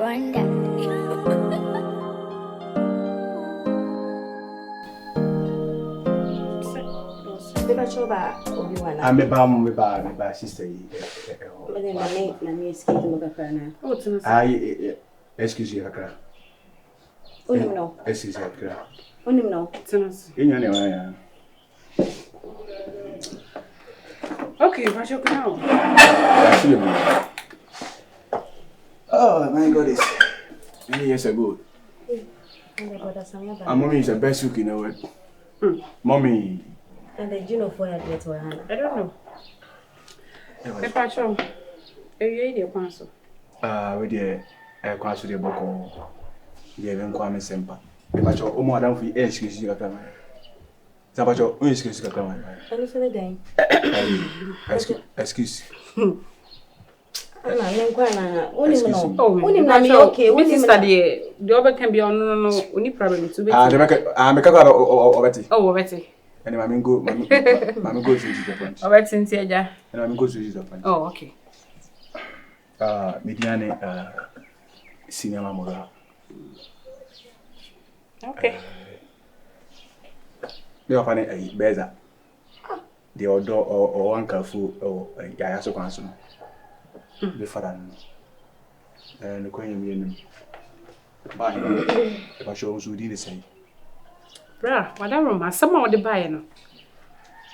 Rwanda. I'm a bum with my sister. I excuse you, Akra. No. Excuse you, Akra. No. In your name, okay, but you can now. Oh, my goodness. Many years ago. And mommy is the best cook in the world. Mommy. And the Juno for your little hand. I don't know. Pepper show. You the council. With the air class with the book. The even Kwame Sempa. Pepper show, oh, madam, for excuse you, Akra. Sabacho, excuse you, Akra. Excuse. Okay, what is that? The other can be on no only problem to be. I'm a Betty. Oh, Betty. And I'm go to the point. Oh, Betty, and I'm going to the point. oh, okay. Mediane, cinema moral. Okay. They are funny, a better. The odor or uncle fool or Yaso Council. Before and the coin in buy if I show you the same. Bra, whatever, my summer the buy no.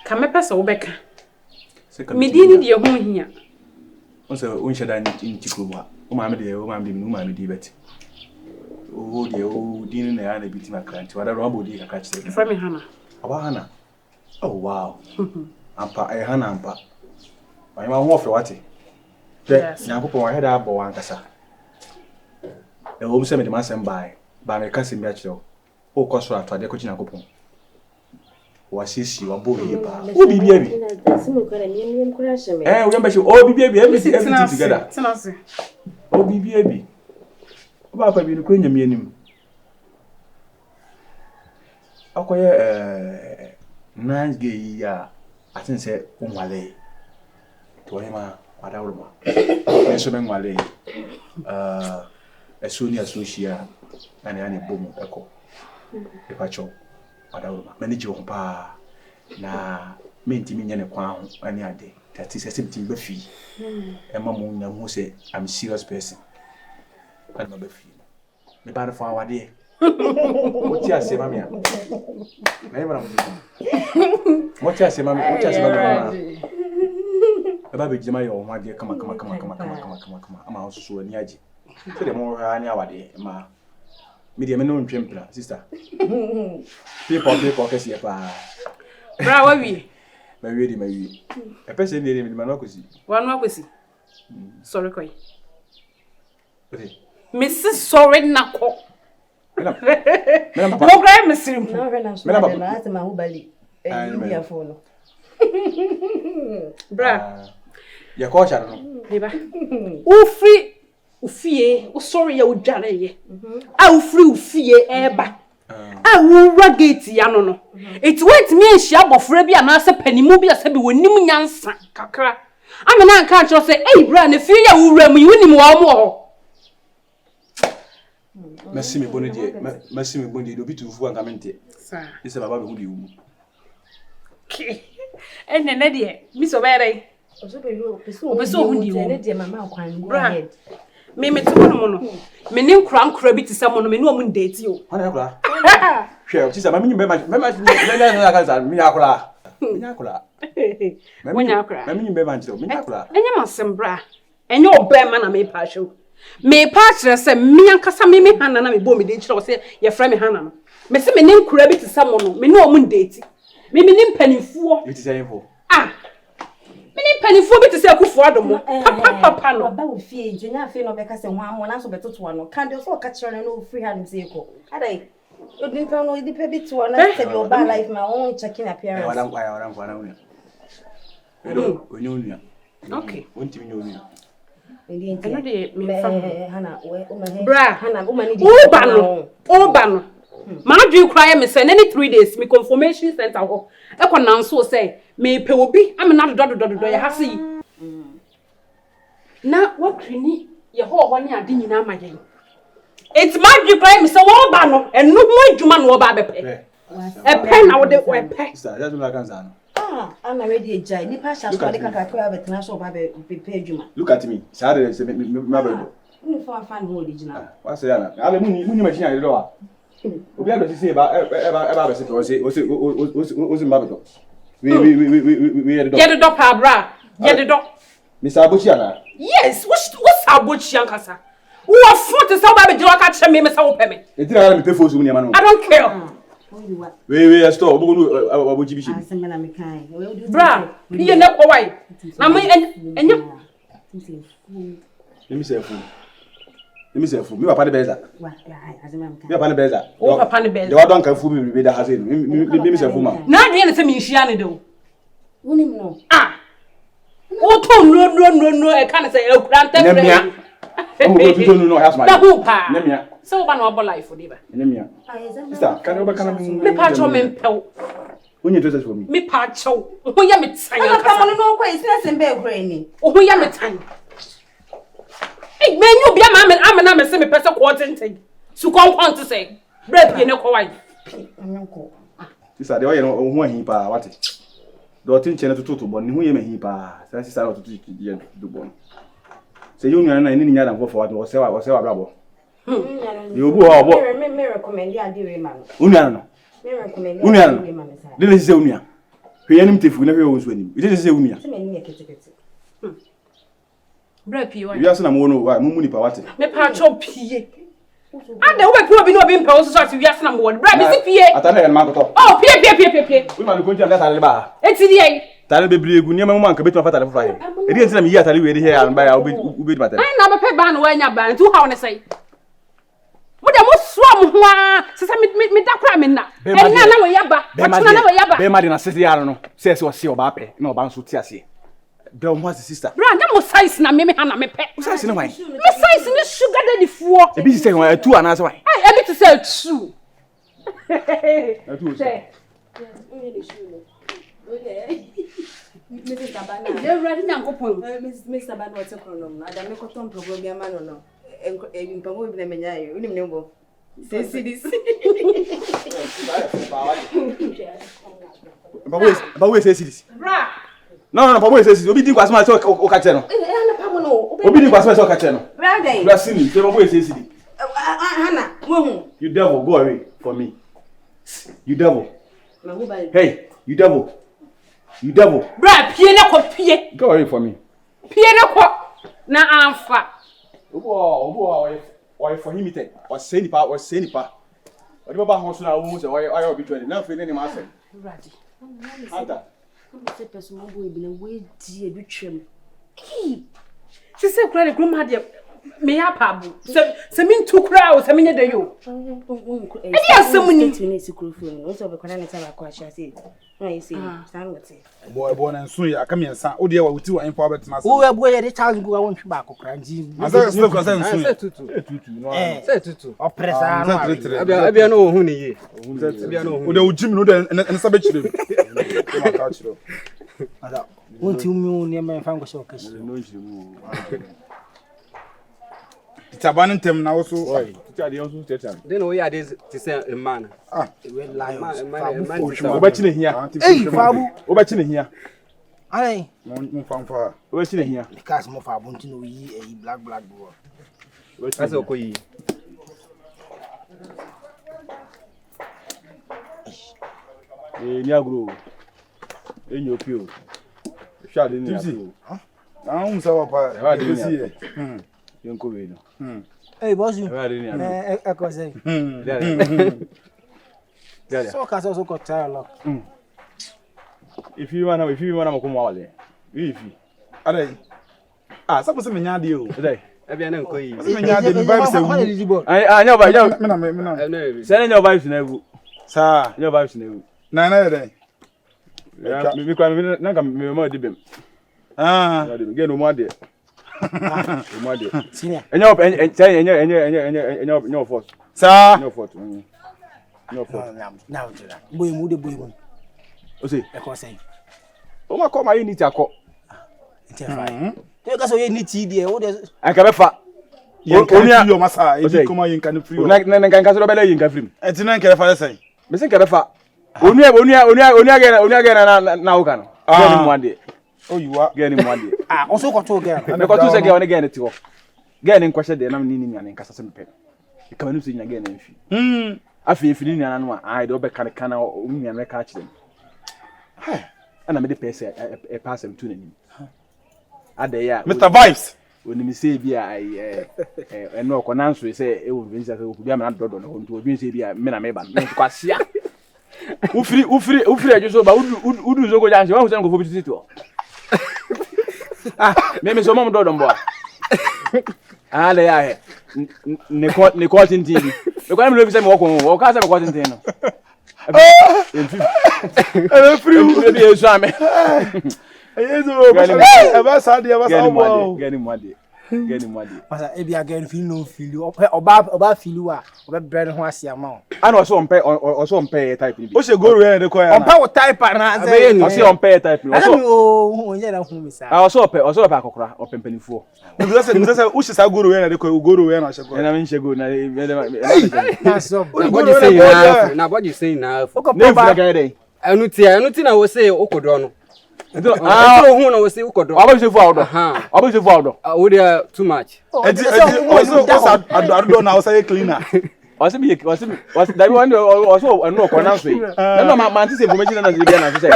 Come a pass over. Medini, your home here. Also, when should I need in Chikuba? Oh, mamma, dear, oh, mamma, no man, dear Betty. Oh, dear, oh, Dean and I beat my client. What a robber dear catch the from me, Hannah. About Hannah. Oh, wow. Ampa, a Hannah, Ampa. I'm a wolf for what? Yes. Now, put my head up or Ancassa. The home semi must by my cousin Bachelor. Oh, cost for the coaching a coupon. Was this you a boy? Oh, be baby. Eh, remember you all be baby, everything together. Oh, be baby. Papa, be the queen of me. Okay, nice gay, I think say, Umale. To him, Adama. So many Malay. As soon as Lucia and any boom echo. The pacho, Adama. Manage your pa. Na minty me and a crown any day. That is a symptom buffy. And Mamma who say, I'm a serious person. I'm a buffy. The bad for our day. What you say, Mamma? What you say, Mamma? What you say, Mamma? Baby, Jemai, or my dear, come on. I'm also so near you. To the more hour, ma. Medium no trembler, sister. People, can see a pa. Bravo, we. My ready. A person named Manocosi. One more pussy. Sorry, Coy. Mrs. Sorry, Nako. No, grab Mr. No, Bra. Your caution. Ufie, sorry, you would jolly. I free Ufie, eba. I will rugged Yanono. It went me a shop of Rebbe and answer penny movie as heavy when Nimian Kakra. I'm an unconscious say, hey, Bran, if you will rem you in more. Massimi Bondi, do be too for Gamenti. It's about who you. And then, Eddie, Miss O'Berry. So, you Mimi tomorrow. Me name cram crabby to someone me no mun date you. Honora. Sure, she's a mammy, Minakula. Mammy Bevancho, Minakula. And you must sembra. And your bear man, I may pass you. May pass say me and Casamimi Hannah, and I boom me did say your friend Hannah. Me say me name crabby to someone, me no mun date. Me name penny for. It is a info. Ah. Many penny for me to say for Adam. Papa, no, about fear, Junior Fino because one answer better to one. Can't you so catch no free hand vehicle? Had I didn't know the baby to one your bad life, my own checking appearance. I don't want to. Okay. Won't you know? Hannah, Bra, Hannah, Obano. Man, do you cry me send any 3 days? Me confirmation center. I can now so say, me pay will be. I'm not do you have see. Now, what can you? Your whole one year didn't know my game. It's my dream so what ba no enu ho adwuma no ba bepe. Pen na wo de pen. Sister, that's what I can say. I'm already a giant. Nipa shall call the kakakwa but na so ba be adwuma. Look at me. Sorry, say me brother. No for fan ho original. What's that? Ale munyi machine ya do a. Obi ado say ba be say o say mba do. We the dog. Get the dog pa bra. Get the dog. Mr. Abuchi ana. Yes, what's Abuchi ankasa? Who are foot is about to walk at me, Miss Opemi? It didn't pay for soon, man. I don't care. We store Abuchi Bishop. Bra, you know why? Now, and you. Let me say fool. Let me say fool. Me papa the beza. Me papa the beza. Oh, papa the beza. The one don't fool me with the hazard. Me say fool man. Now the end me shiani do. Who him know? Ah. Oh, no, I can't say a grant. No, that's my. Nemia. So one of life for diva. Nemia. Sister, can you overcome me patch on me pel. When you dress for me. Me patch who ya me time. I come on no quite less and bear granny. Who ya me time. Hey, man, you be a man, I'm a semi person quarter thing. So come to say, bread be no quite. Sister, the way who he pa what it. Do tin chene to bon who ye me he pa. Sister to do bon. Say you na ni nya dan go for what o se wa brabo. You bu ho bo. Me recommend ya dire man. Unia no. Me recommend ya dire man. Dey say unia. Hwe yanim tefu na hwe wo nso anim. Dey say unia. Se me ni ekete. Bra pie wa. You ask na mo no wa mu ni pa what. Me pa cho pie. Ade wo be ku obi no obi mpa wo so ati wiase na mo wo. Bra be si pie. Atana ya na makoto. Oh, pie. We ma ko ntia na tale ba. Eti di ai. Tale bebre egu niam mo anka betu afata tale fry. E di ntina me yi atale we di here an ba ya obi di matale. Ai na be pe ba na wa nya ba ntu ha wo ne sai. Mo de mo so mo ho a se me da kra me na. E na we ya ba. Watuna na we ya ba. Be ma di na sisi yaro no. Se o se o ba pe na o ba nso ti ase. Be o mo as sister. Bra na mo size na me ha na me pe. Size na why? Me size ni sugar daddy fuo. E bi say two ana say why? Ai e bi to say two. Say. Okay. Mrs. Sabana. They ready na ngopon. Mrs. Sabana what's a chronom. Ada me ko ton program man no. Mpamo bi na menya yo. Unim ne mbo. Say this. But we say this. Bra. No, but we say this. Obi din kwasma so o ka che no. Na pamo no. Obi din kwasma so o ka che no. Bra dey. Bra sini, say but we say this. Hana, wo. You devil, go away for me. You devil. Ma who ba? Hey, you devil. You devil. Bra pie na ko pie. Go away for me. Pie na ko na amfa. Obo for him ite. O say nipa. O di baba ho so na wo say o bi 20. Na fe ni ma say. Radi. Anta. Say person mo boy bi na we di edutwem. Se se kura de grandma de me ya pabu. Se min tu kura o se min de yo. E di asem ni. Ni sikrofon. O so be kwana na taba kwa sha say. Na you say, stand with it. Boy na nso ya aka me nsa. O de wa wuti wa info betena se. Wo ebo ye de challenge go won twa ba kokra nji. Asa still ko nso. Say tutu. O pressa no. Abia no hu ni ye. Abia no hu. O de ujimi no de nsa be chire. Ma ka chire. Ada. Wonti umi ne me fa ngo so kashi. No jiri mu. Titaban ntem na wo so. Tita de so teta. Den o ya de ti say a man. We lions. O ba chi na hia. Hey, fabu. O ba chi na hia. Ai. Mon fanfa. O ba chi na hia. Because mo fabu nti no yi black bro. Asa ko yi. Ni agro. Enyo pio. Sha de ni agro. Na un sa wa pa. E si Yenko we no. Hey, boss you. E ko say. So ka so ko tire lock. If you wanna mo ko wale. If Adai. Sa se menya de o. Adai. Abia na ko yi. Se menya de bi vibe se wu. Anya ba nya. Me na. Se nya vibes na wu. Sa. Nya vibes na wu. Na na de. Mi kwa mi na ka mi mo de bem. Ge no mo de. Mo de. Senior. Enya force. Sa. Enya force. Now boy mu de boy mu. O say. E ko say. O ma ko ma unity akọ. Te fa. Te ka so ye unity de o de. Anka be fa. Yen yo masa e di kuma yen kan free. Na kan ka so be la yen ka free. E ti na nkere fa say. Me sin kere fa. Oni aga na wo kan. Gani mu ade. Oh you are. Gani mu ade. Also got to again. Me ko tu se ge oni gani ti ho. Gani nkwahye de na ni nyane nkasa se mpe. E ka manu se nya gani mfi. Afi efi ni nyana no a de obe kan kan o nyane ka kire. Ana me de pese e pass em tu nani. Ade ya. Mr. Vibes. Oni mi se bia eno ko nanso se e wo vinsa se obi amana dodo no nto obi se bia me na me ba me kwasia ufiri ajo so ba udu zo ko janse wa husan ko fobi tito me so mom dodo mbo ale ya he ne ko tintin me ko na me lo visa me wo ko wo ka se me ko tintin no free e bi eso ame Yezo eba sadi eba sawo gani mwade Masa e bia again feel no feel you oba feel wa oba brand ho ase ama ana oso mpe type ni bi o se go re de ko ya ompa wo type na say no se mpe type ni oso o nya na hu mi sa oso akokora opempanifo mi say o se sa go re de ko go re na se ko na me nche go na na so na body say na ne fira ga dey anu ti na wo say okodo no hu na wo say okodo aba se fu awdo wo dey too much edi o ado na o say cleaner wasi dabi wani oso enu ko na so yi na ma anti se information na bia na so say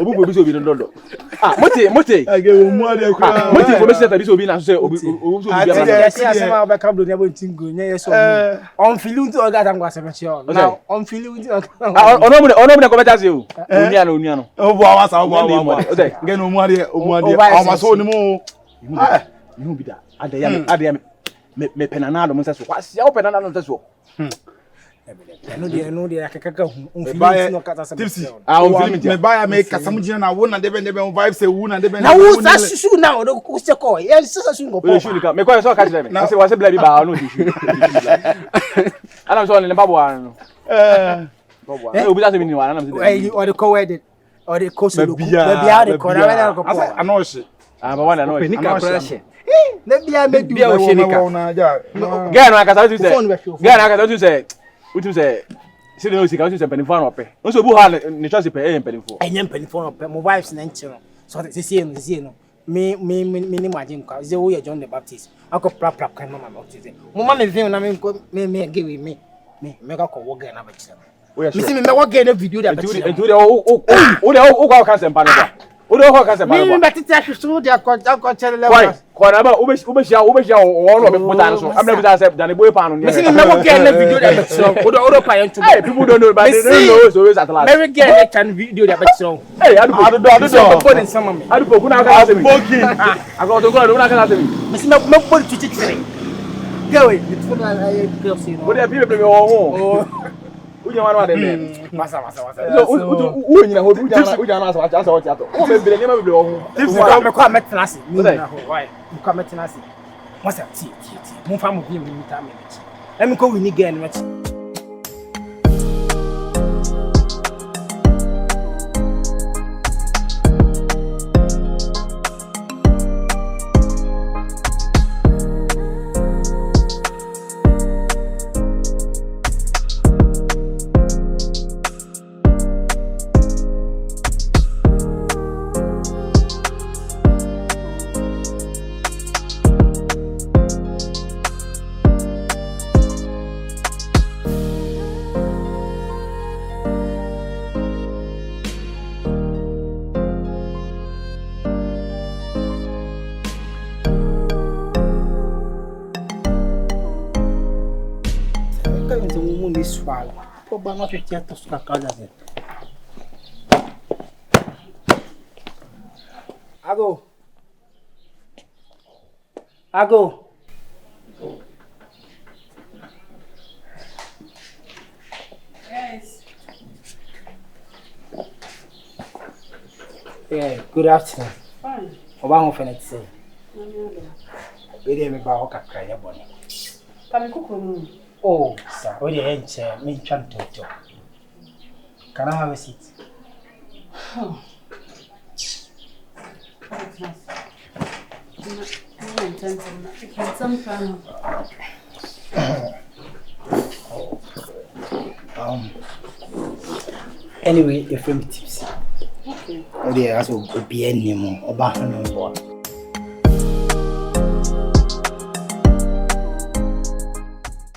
obu bi so obi ndodo mote age wo mu ade ko mote information ta bi so obi na so say obu so obi bia na so ya se ma ba kablo ne bo tingo nya yeso on feel to oga tan kwase me chio now on feel to ono mu ko beta se o onia no o bo awa sa o bo ge no mu ade o ma so ni mu you bi da ade ya me penanado mo se so kwase ya o penanado se so no dia akaka hu on feel no kata se on feel me ba ya me kasa mu gina na wo na de be on vibe say wo na de be na wo sa susu na o ko se ko ye sa su ngo po me ko so ka tire me say wase bla bi ba no tishu ana so ne babo ano babo obi ta se mi ni wa na me say o de ko wedded o de ko so be bia de ko na we na ko po ano she ba wana no ni ka pressure na bia me du bia o shenika ga no akasa tu say utu say sile no sika utu say penifo na ope nso bu ha ne choice pe penifo enye penifo na ope mo wives na nchi no so se no me ni imagine kwa ze wo ye John the Baptist akọ prap kan mama baptist mo ma me view na me give me ka ko wo ga na ba chira me si me wo ga na video da ba chira entu de o kwa kan sempa no ba o de o kwa kan sempa no ba me betita hwso de akọ chere le ko na ba ubeshia o no be puta no so amna bi say dan boy pan no me si me wo ga na video da ba chira o do pa yan tu people don't know but they don't know so always at last me ga na can video da ba chira ado ko den sama me adu ko kuna ka say me ago to ko kuna ka say me me si me bo tu chire ga we me tu na ay person o de bi me o uja wana de me masa u nyina ho uja na asa o tiato o me bele nema bele o ho tips ka me kwa metenase ni na ho why me kwa metenase masa ti mo fa mo bi mi ta me chi e me ko wini again me chi Swallow. Pô, não tinha tos com a casa dele. Ago. Yes. Yeah, good afternoon. Fine. Oba ho fene tse. Bede me ba ho kakra ya bone. Tami kokoro. Oh, sir. What the hell, me trying to. Can I have a seat? Anyway, your friend tips. Okay. Oh, yeah, that's what be any more. Oba no.